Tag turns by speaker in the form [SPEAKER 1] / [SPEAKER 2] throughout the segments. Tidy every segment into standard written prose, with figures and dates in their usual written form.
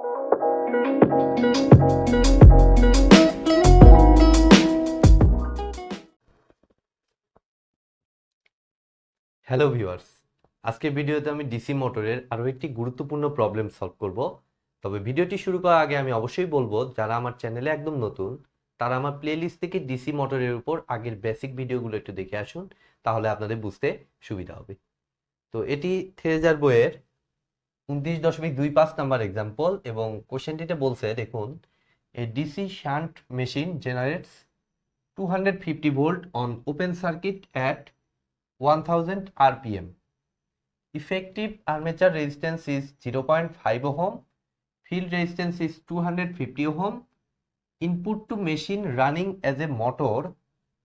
[SPEAKER 1] Hello viewers, আজকের ভিডিওতে আমি ডিসি মোটরের আরও একটি গুরুত্বপূর্ণ প্রবলেম সলভ করব। তবে ভিডিওটি শুরু করার আগে আমি অবশ্যই বলবো, যারা আমার চ্যানেলে একদম নতুন তারা আমার প্লেলিস্ট থেকে ডিসি মোটরের উপর আগের বেসিক ভিডিওগুলো একটু দেখে আসুন, তাহলে আপনাদের বুঝতে সুবিধা হবে। তো এটি থেরেজার বইয়ের 29.25 নাম্বার এক্সাম্পল, এবং কোশ্চেনটিতে বলছে, দেখুন, a DC shunt machine generates 250 volt on open circuit at 1000 rpm. Effective armature resistance is 0.5 ohm. Field resistance is 250 ohm. Input to machine running as a motor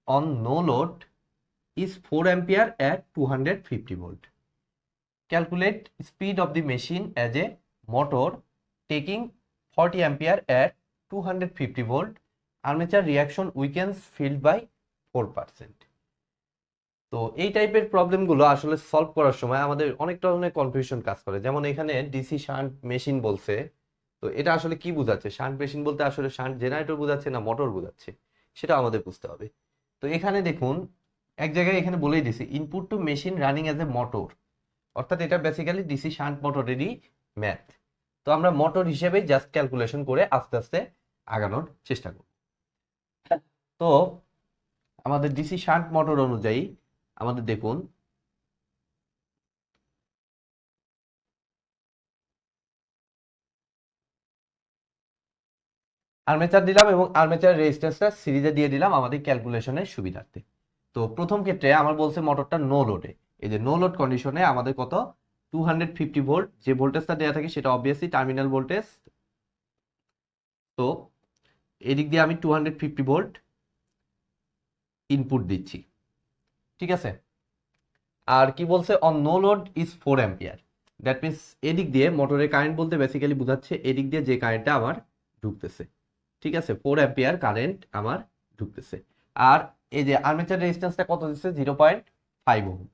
[SPEAKER 1] on no load is 4 ampere at 250 volt. Calculate speed of the machine as a motor taking 40 ampere at 250 volt. Armature reaction weakens field by 4%. তো এই টাইপের প্রবলেমগুলো আসলে solve করার সময় আমাদের অনেক ধরনের কনফিউশন কাজ করে। যেমন এখানে ডিসি শান্ট মেশিন বলছে, তো এটা আসলে কি বোঝাচ্ছে? শান্ট মেশিন বলতে আসলে শান্ট জেনারেটর বোঝাচ্ছে না মোটর বোঝাচ্ছে, সেটা আমাদের বুঝতে হবে। তো এখানে দেখুন, এক জায়গায় এখানে বলেই দিছি input to machine running as a motor, অর্থাৎ এটা বেসিক্যালি ডিসি শান্ট মোটরেরই ম্যাথ। তো আমরা মোটর হিসেবে জাস্ট ক্যালকুলেশন করে আস্তে আস্তে আগানোর চেষ্টা করব। তো আমাদের ডিসি শান্ট মোটর অনুযায়ী আমাদের দেখুন, আর্মেচার দিলাম এবং আর্মেচার রেজিস্ট্যান্সটা সিরিজে দিয়ে দিলাম আমাদের ক্যালকুলেশনের সুবিধার্থে। তো প্রথম ক্ষেত্রে আমার বলছে মোটরটা নো লোডে। এই যে নো লোড কন্ডিশনে আমাদের কত, 250 ভোল্ট যে ভোল্টেজটা দেওয়া থাকে সেটা অবভিয়াসলি টার্মিনাল ভোল্টেজ। তো এদিক দিয়ে আমি 250 ভোল্ট ইনপুট দিচ্ছি, ঠিক আছে। আর কি বলছে, on no load is 4 ampere. That means এদিক দিয়ে মোটরের কারেন্ট বলতে বেসিক্যালি বোঝাচ্ছে এদিক দিয়ে যে কারেন্টটা আমার ঢুকতেছে, ঠিক আছে, 4 অ্যাম্পিয়ার কারেন্ট আমার ঢুকতেছে। আর এই যে আর্মেচার রেজিস্ট্যান্সটা কত দিচ্ছে, 0.5 ওহম।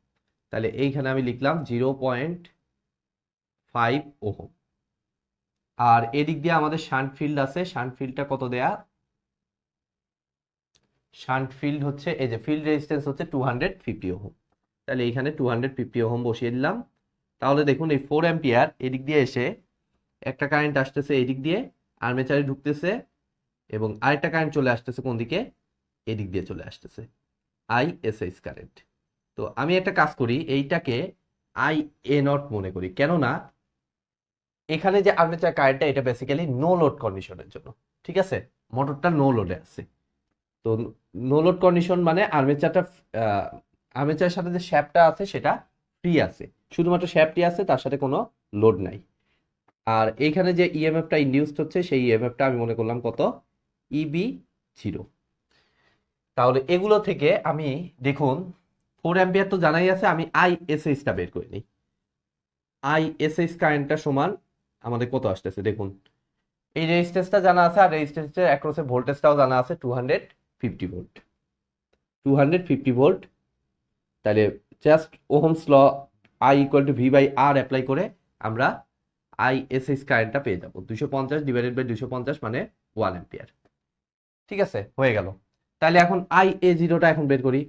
[SPEAKER 1] তাহলে এইখানে আমি লিখলাম 0.5 ওহম। আর এদিক দিয়ে আমাদের শান্ট ফিল্ড আছে, শান্ট ফিল্ডটা কত দেয়া, শান্ট ফিল্ড হচ্ছে এই যে ফিল্ড রেজিস্ট্যান্স হচ্ছে 250 ওহম। তাহলে এইখানে 250 ওহম বসিয়ে দিলাম। তাহলে দেখুন এই 4 অ্যাম্পিয়ার এদিক দিয়ে এসে একটা কারেন্ট আসতেছে এদিক দিয়ে আর্মেচারে ঢুকতেছে, এবং আরেকটা কারেন্ট চলে আসতেছে কোন দিকে, এদিক দিয়ে চলে আসতেছে, আইএসএস কারেন্ট। তো আমি একটা কাজ করি, এইটাকে আই এ নট মনে করি, কেননা এখানে যে আর্মেচার কারেন্টটা এটা বেসিক্যালি নো লোড কন্ডিশনের জন্য, ঠিক আছে, মোটরটা নো লোডে আছে। তো নো লোড কন্ডিশন মানে আর্মেচারটা আর্মেচারের সাথে যে শ্যাফটটা আছে সেটা ফ্রি আছে, শুধুমাত্র শ্যাফটই আছে, তার সাথে কোনো লোড নাই। আর এইখানে যে ইএমএফটা ইনডিউসড হচ্ছে সেই ইএমএফটা আমি মনে করলাম কত, ইবি 0। তাহলে এগুলো থেকে আমি দেখুন 4 অ্যাম্পিয়ার তো জানাই আছে, আমি আইএসএইচটা বের করে নিই। আইএসএইচ কারেন্টটা সমান আমাদের কত আসতেছে দেখুন, এই রেজিস্ট্যান্সটা জানা আছে আর রেজিস্ট্যান্সের অ্যাক্রসে ভোল্টেজটাও জানা আছে 250 ভোল্ট, 250 ভোল্ট। তাহলে just ohms law I equal to V by R apply করে আমরা আইএসএইচ কারেন্টটা পেয়ে যাবো, 250 ডিভাইডেড বাই 250 মানে 1 অ্যাম্পিয়ার। ঠিক আছে, হয়ে গেল। তাহলে এখন আই এ জিরোটা এখন বের করি।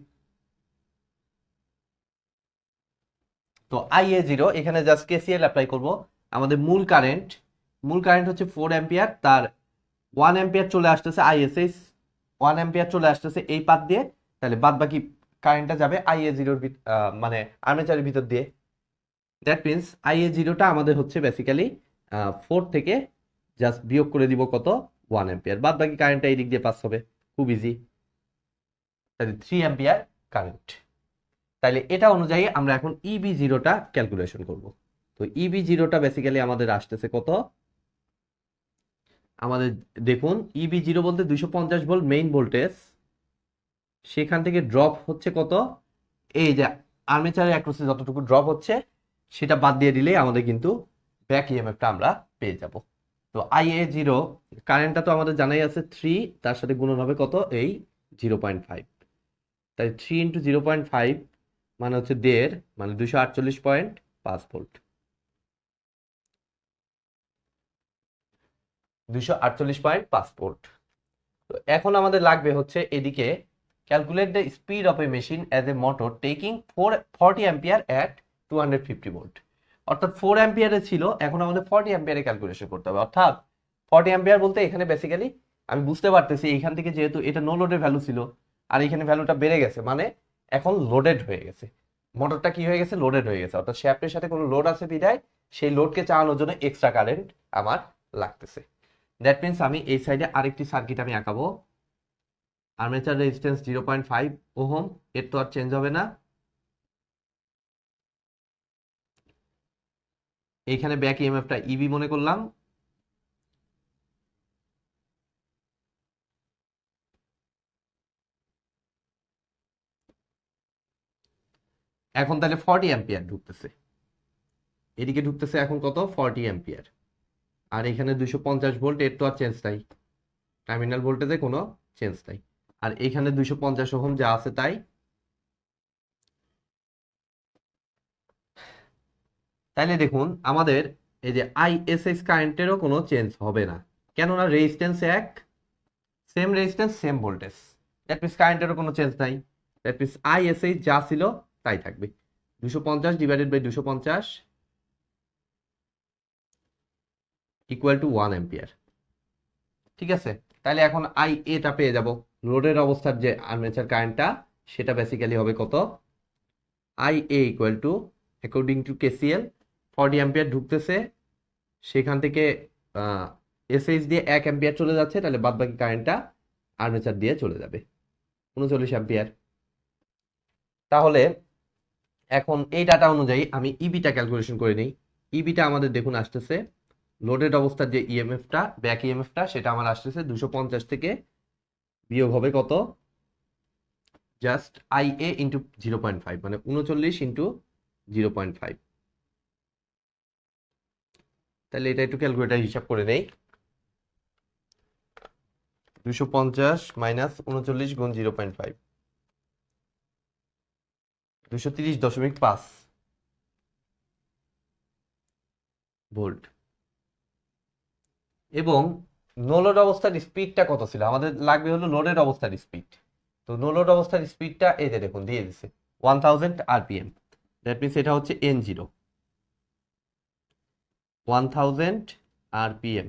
[SPEAKER 1] তো আই এ জিরো এখানে জাস্ট কেসিএল অ্যাপ্লাই করব। আমাদের মূল কারেন্ট হচ্ছে 4 অ্যাম্পিয়ার, তার 1 অ্যাম্পিয়ার চলে আসতেছে আইএসএস, 1 অ্যাম্পিয়ার চলে আসতেছে এই পাত দিয়ে, তাহলে বাদ বাকি কারেন্টটা যাবে আই এ জিরোর মানে আর্মেচারের ভিতর দিয়ে। দ্যাট মিনস আই এ জিরোটা আমাদের হচ্ছে বেসিক্যালি 4 থেকে জাস্ট বিয়োগ করে দিব কত, 1 অ্যাম্পিয়ার, বাদ বাকি কারেন্টটা এই দিক দিয়ে পাস হবে, খুব ইজি। তাহলে 3 অ্যাম্পিয়ার কারেন্ট। তাহলে এটা অনুযায়ী আমরা এখন ইবি জিরোটা ক্যালকুলেশন করব। তো ইবি জিরোটা বেসিক্যালি আমাদের আসতেছে কত, আমাদের দেখুন ইবি জিরো বলতে 250 ভোল্ট মেইন ভোল্টেজ, সেখান থেকে ড্রপ হচ্ছে কত, এই যে আর্মেচারের অ্যাক্রসে যতটুকু ড্রপ হচ্ছে সেটা বাদ দিয়ে দিলেই আমাদের কিন্তু ব্যাক ইএমএফটা আমরা পেয়ে যাব। তো আই এ জিরো কারেন্টটা তো আমাদের জানাই আছে 3, তার সাথে গুণন হবে কত, এই 0.5। তাই 3 ইন্টু 0.5 মানে হচ্ছে 1.5, মানে 248.5 ভোল্ট। 248.5 ভোল্ট। তো এখন আমাদের লাগবে হচ্ছে এদিকে calculate the speed of A machine as a motor taking 40 ampere at 250 volt. অর্থাৎ 4 অ্যাম্পিয়ারে ছিল, এখন আমাদের 40 অ্যাম্পিয়ারে ক্যালকুলেশন করতে হবে। অর্থাৎ 40 অ্যাম্পিয়ার বলতে এখানে বেসিক্যালি আমি বুঝতে পারতেছি এখান থেকে যেহেতু এটা নো লোডের ভ্যালু ছিল আর এখানে ভ্যালুটা বেড়ে গেছে, মানে এখন লোডেড হয়ে গেছে, মোটরটা কি হয়ে গেছে, লোডেড হয়ে গেছে। অর্থাৎ শ্যাফটের সাথে কোনো লোড আছে বিধায় সেই লোডকে চালানোর জন্য এক্সট্রা কারেন্ট আমার লাগতেছে। দ্যাট মিনস আমি এই সাইডে আরেকটি সার্কিট আমি আঁকাবো। আর্মেচার রেজিস্ট্যান্স 0.5 ওহম, এর তো আর চেঞ্জ হবে না। এইখানে ব্যাক ইএমএফটা ইবি মনে করলাম। এখন তাহলে 40 অ্যাম্পিয়ার ঢুকতেছে, এদিকে ঢুকতেছে এখন কত, 40 অ্যাম্পিয়ার। আর এখানে 250 ভোল্ট, এর তো আর চেঞ্জ নাই, টার্মিনাল ভোল্টেজে কোনো চেঞ্জ নাই। আর এখানে 250 ওহম যা আছে তাই। তাইলে দেখুন আমাদের এই যে আইএসএস কারেন্টেরও কোনো চেঞ্জ হবে না, কেননা রেজিস্ট্যান্স এক, same resistance same voltage. That means কারেন্টেরও কোনো চেঞ্জ নাই। দ্যাট মিনস আইএসএস যা ছিল তাই থাকবে, 250 divided by 250 equal to 1 ampere. ঠিক আছে, তাহলে এখন আই এটা পেয়ে যাব, লোডের অবস্থার যে আর্মেচার কারেন্টটা সেটা বেসিক্যালি হবে কত, I A equal to according to KCL 40 ampere ঢুকতেছে, সেখান থেকে এসএইচ দিয়ে 1 অ্যাম্পিয়ার চলে যাচ্ছে, তাহলে বাদ বাকি কারেন্টটা আর্মেচার দিয়ে চলে যাবে 39 অ্যাম্পিয়ার। তাহলে এখন এই ডাটা অনুযায়ী আমি ইবিটা ক্যালকুলেশন করে নিই। ইবিটা আমাদের দেখুন আসতেছে, লোডেড অবস্থার যে ইএমএফটা ব্যাক ইএমএফটা সেটা আমার আসতেছে 250 থেকে বিয়োগ হবে কত, জাস্ট আই এ ইন্টু 0.5, মানে 39 ইন্টু 0.5। তাহলে এটা একটু ক্যালকুলেটার হিসাব করে নেই, 250 মাইনাস 39 গুণ 0.5, 230.5 ভোল্ট। এবং নো লোড অবস্থার স্পিডটা কত ছিল, আমাদের লাগবে হলো লোডের অবস্থার স্পিড। তো নো লোড অবস্থার স্পিডটা এই যে দেখুন দিয়ে দিচ্ছে 1000 আরপিএম। দ্যাট মিনস এটা হচ্ছে N0, 1000 আরপিএম।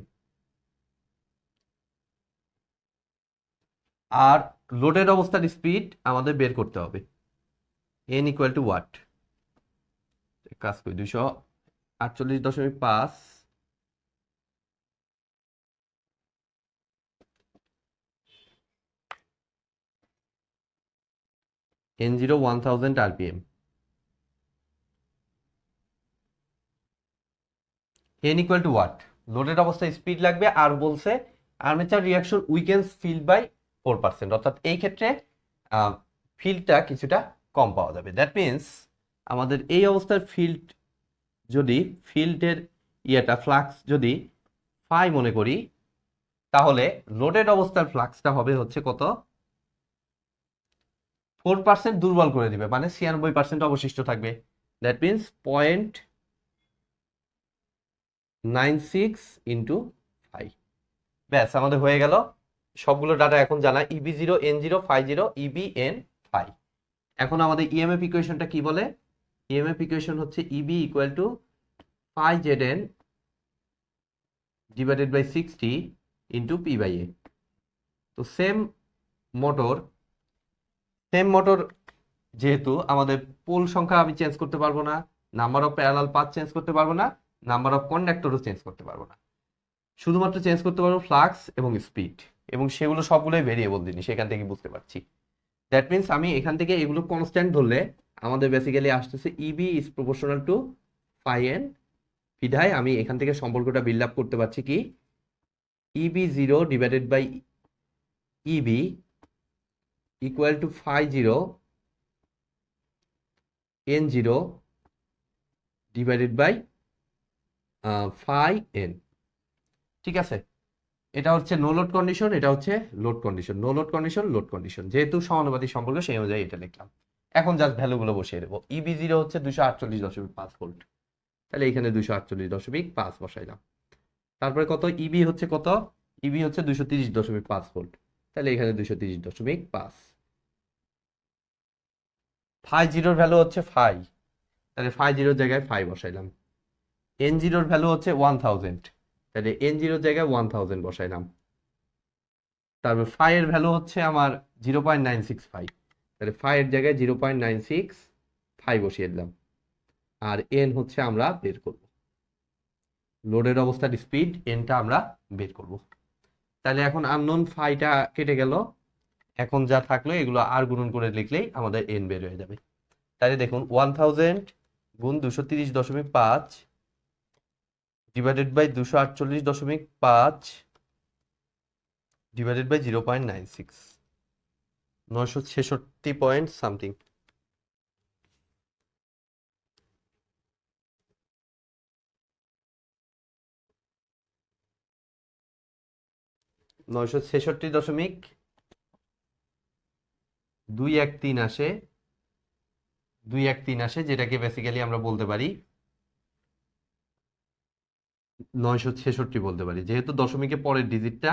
[SPEAKER 1] আর লোডের অবস্থার স্পিড আমাদের বের করতে হবে, N ইকুয়াল টু ওয়াট। কাজ করি 248.5 N0 1000 RPM, N equal to watt. লোডের অবস্থায় স্পিড লাগবে, আর বলছে armature reaction weakens field by 4%, অর্থাৎ এই ক্ষেত্রে ফিল্ডটা কিছুটা কম পাওয়া যাবে। দ্যাট মিনস আমাদের এই অবস্থার ফিল্ড, যদি ফিল্ডের ইয়েটা ফ্লাক্স যদি ফাই মনে করি, তাহলে লোডেড অবস্থার ফ্লাক্সটা হবে হচ্ছে কত, 4% দুর্বল করে দিবে, মানে 96% অবশিষ্ট থাকবে। That means 0.96 into 5। ব্যাস আমাদের হয়ে গেল, সবগুলো ডাটা এখন জানা, ইবি0 N0 φ0 ইবি এন ফাই। এখন আমাদের ইএমএফ ইকুয়েশনটা কি বলে, ইএমএফ ইকুয়েশন হচ্ছে EB equal to phi Z N divided by 60 into P by A. তো সেম মোটর যেহেতু আমাদের পোল সংখ্যা আমি চেঞ্জ করতে পারবো না, number of parallel path change করতে পারবো না, নাম্বার অফ কন্ডাক্টরও চেঞ্জ করতে পারবো না, শুধুমাত্র চেঞ্জ করতে পারবো ফ্লাক্স এবং স্পিড, এবং সেগুলো সবগুলোই ভেরিয়েবল জিনিস, এখান থেকে বুঝতে পারছি। দ্যাট মিনস আমি এখান থেকে এগুলো কনস্ট্যান্ট ধরলে আমাদের বেসিক্যালি আসতেছে EB is proportional to phi N, বিধায় আমি এখান থেকে সম্পর্কটা বিল্ড আপ করতে পারছি কি, ইবি0 divided by EB equal to φ0 N0 divided by phi N. ঠিক আছে, এটা হচ্ছে নো লোড কন্ডিশন, এটা হচ্ছে load condition, no load condition, load condition, যেহেতু সমানুপাতি সম্পর্ক সেই অনুযায়ী এটা লিখলাম। এখন জাস্ট ভ্যালুগুলো বসিয়ে দেবো। ইবি0 হচ্ছে 248.5 ভোল্ট, তাহলে এখানে 248.5 বসাইলাম। তারপরে কত ইবি হচ্ছে কত, ইবি হচ্ছে 230.5 ভোল্ট, তাহলে এখানে 230.5। ফাই জিরোর ভ্যালু হচ্ছে ফাই, তাহলে ফাই জিরোর জায়গায় ফাই বসাইলাম। এন জিরোর ভ্যালু হচ্ছে 1000, তাহলে এন জিরোর জায়গায় 1000 বসাইলাম। তারপর ফাই এর ভ্যালু হচ্ছে আমার 0.965, তাহলে ফাই এর জায়গায় 0.965 বসিয়ে দিলাম। আর এন হচ্ছে আমরা বের করব, লোডের অবস্থার স্পিড এনটা আমরা বের করব। তাহলে এখন আননোন ফাইটা কেটে গেল, এখন যা থাকলো এগুলো আর গুণন করে লিখলেই আমাদের এন বের হয়ে যাবে। তাহলে দেখুন 1000 গুণ 230.5 divided by 248.5 divided by 0.96, 966 point something. নয়শো ছেষট্টি দশমিক 213 আসে, 213 আসে, যেটাকে বেসিক্যালি আমরা বলতে পারি 966 বলতে পারি, যেহেতু দশমিকের পরের ডিজিটটা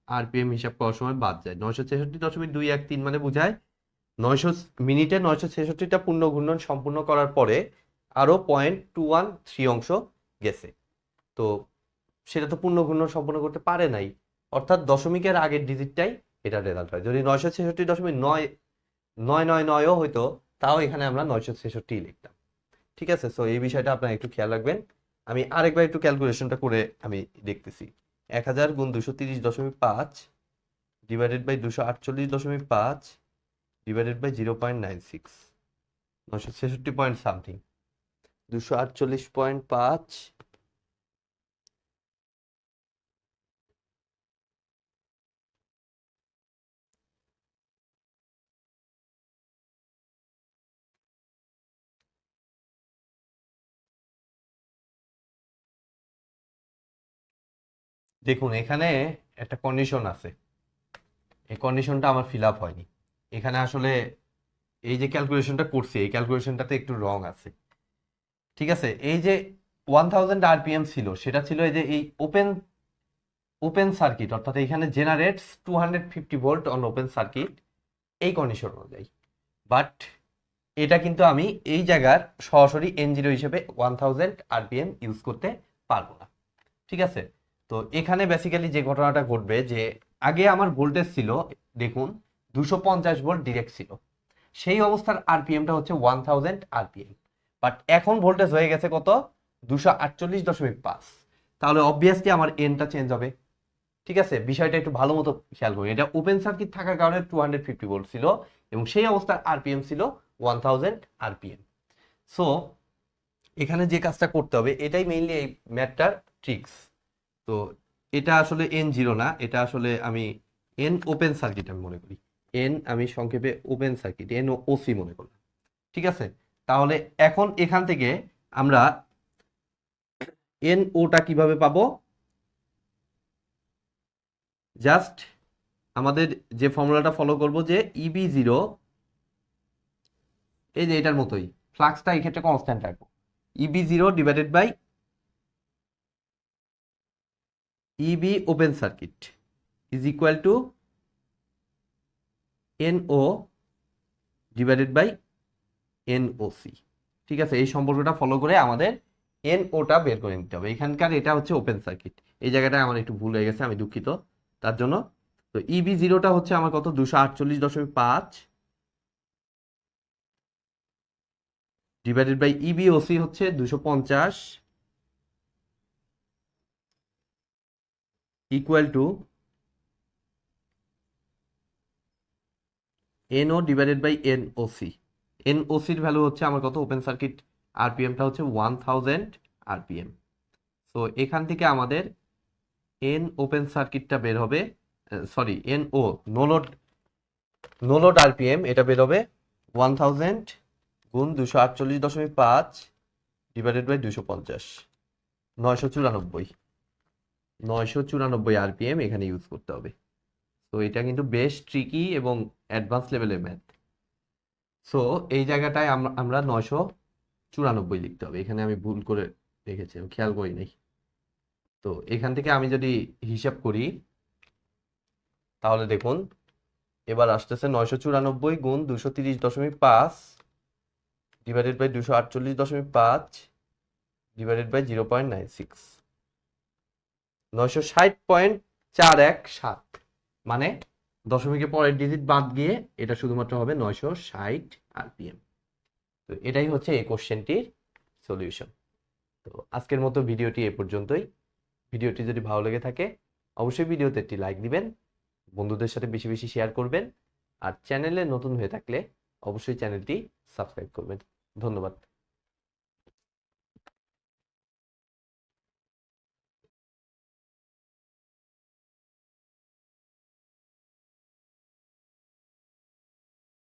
[SPEAKER 1] আরপিএম হিসাব করার সময় বাদ যায়। 966.213 মানে বোঝায় 900 মিনিটে 966টা পূর্ণ ঘূর্ণন সম্পূর্ণ করার পরে আরো 0.213 অংশ গেছে। তো সেটা তো পূর্ণ ঘূর্ণন সম্পূর্ণ করতে পারে নাই, অর্থাৎ দশমিকের আগের ডিজিটটাই এটা রেজাল্ট হয়। যদি 966.999ও হইতো, তাও এখানে আমরা 966 লিখতাম। ঠিক আছে, সো এই বিষয়টা আপনারা একটু খেয়াল রাখবেন। আমি আরেকবার একটু ক্যালকুলেশনটা করে আমি দেখতেছি। 1000 গুণ 230.5 divided by 248.5 divided by 0.96, 966 point something, 248.5 দেখুন এখানে একটা কন্ডিশন আছে, এই কন্ডিশনটা আমার ফিল আপ হয়নি। এখানে আসলে এই যে ক্যালকুলেশনটা করছি, এই ক্যালকুলেশনটাতে একটু রং আছে। ঠিক আছে, এই যে 1000 আরপিএম ছিল, সেটা ছিল এই যে এই ওপেন ওপেন সার্কিট, অর্থাৎ এখানে generates 250 volt on open circuit, এই কন্ডিশন অনুযায়ী। বাট এটা কিন্তু আমি এই জায়গার সরাসরি এন জিরো হিসেবে 1000 আরপিএম ইউজ করতে পারবো না। ঠিক আছে, তো এখানে বেসিক্যালি যে ঘটনাটা ঘটবে যে আগে আমার ভোল্টেজ ছিল, দেখুন 250 ভোল্ট ডিরেক্ট ছিল, সেই অবস্থার আরপিএমটা হচ্ছে 1000 আরপিএম। বাট এখন ভোল্টেজ হয়ে গেছে কত, 248.5, তাহলে অবভিয়াসলি আমার এনটা চেঞ্জ হবে। ঠিক আছে, বিষয়টা একটু ভালো মতো খেয়াল করুন। এটা ওপেন সার্কিট থাকার কারণে 250 ভোল্ট ছিল এবং সেই অবস্থার আরপিএম ছিল 1000 আরপিএম। সো এখানে যে কাজটা করতে হবে, এটাই মেইনলি এই ম্যাথটার ট্রিক্স। তো এটা আসলে এন জিরো না, এটা আসলে আমি এন ওপেন সার্কিট আমি মনে করি, এন আমি সংক্ষেপে ওপেন সার্কিট এন ওসি মনে করলাম। ঠিক আছে, তাহলে এখন এখান থেকে আমরা এন ওটা কিভাবে পাবো, জাস্ট আমাদের যে ফর্মুলাটা ফলো করব যে ইবি জিরো, এই যে এটার মতোই ফ্লাক্সটা এই ক্ষেত্রে কনস্ট্যান্ট রাখবো, EB zero divided by EB open circuit is equal to N O divided by N O C. ঠিক আছে, এই সম্পর্কটা ফলো করে আমাদের এন ওটা বের করে নিতে হবে। এখানকার এটা হচ্ছে ওপেন সার্কিট, এই জায়গাটায় আমার একটু ভুল হয়ে গেছে, আমি দুঃখিত তার জন্য। তো ইবি জিরোটা হচ্ছে আমার কত, 248.5 ডিভাইডেড বাই ইবি ওসি হচ্ছে 250 equal to NO divided by NOC. এনওসির ভ্যালু হচ্ছে আমার কত, ওপেন সার্কিট আরপিএমটা হচ্ছে 1000 আরপিএম। তো এখান থেকে আমাদের এন ওপেন সার্কিটটা বের হবে, sorry N O no load RPM, এটা বের হবে 1000 গুণ 248.5 ডিভাইডেড বাই 250, 994 আরপিএম এখানে ইউজ করতে হবে। তো এটা কিন্তু বেশ ট্রিকি এবং অ্যাডভান্স লেভেলের ম্যাথ। সো এই জায়গাটায় আমরা 994 লিখতে হবে, এখানে আমি ভুল করে রেখেছি, আমি খেয়াল করি নাই। তো এখান থেকে আমি যদি হিসাব করি তাহলে দেখুন এবার আসতেছে 994 গুণ 230.5 ডিভাইডেড বাই 248.5 ডিভাইডেড বাই 0.96 960.417 মানে দশমিকের পরের ডিজিট বাদ গিয়ে এটা শুধুমাত্র হবে 960 আরপিএম। তো এটাই হচ্ছে এই কোশ্চেনটির সলিউশন। তো আজকের মতো ভিডিওটি এ পর্যন্তই। ভিডিওটি যদি ভালো লেগে থাকে অবশ্যই ভিডিওতে একটি লাইক দিবেন, বন্ধুদের সাথে বেশি বেশি শেয়ার করবেন, আর চ্যানেলে নতুন হয়ে থাকলে অবশ্যই চ্যানেলটি সাবস্ক্রাইব করবেন। ধন্যবাদ।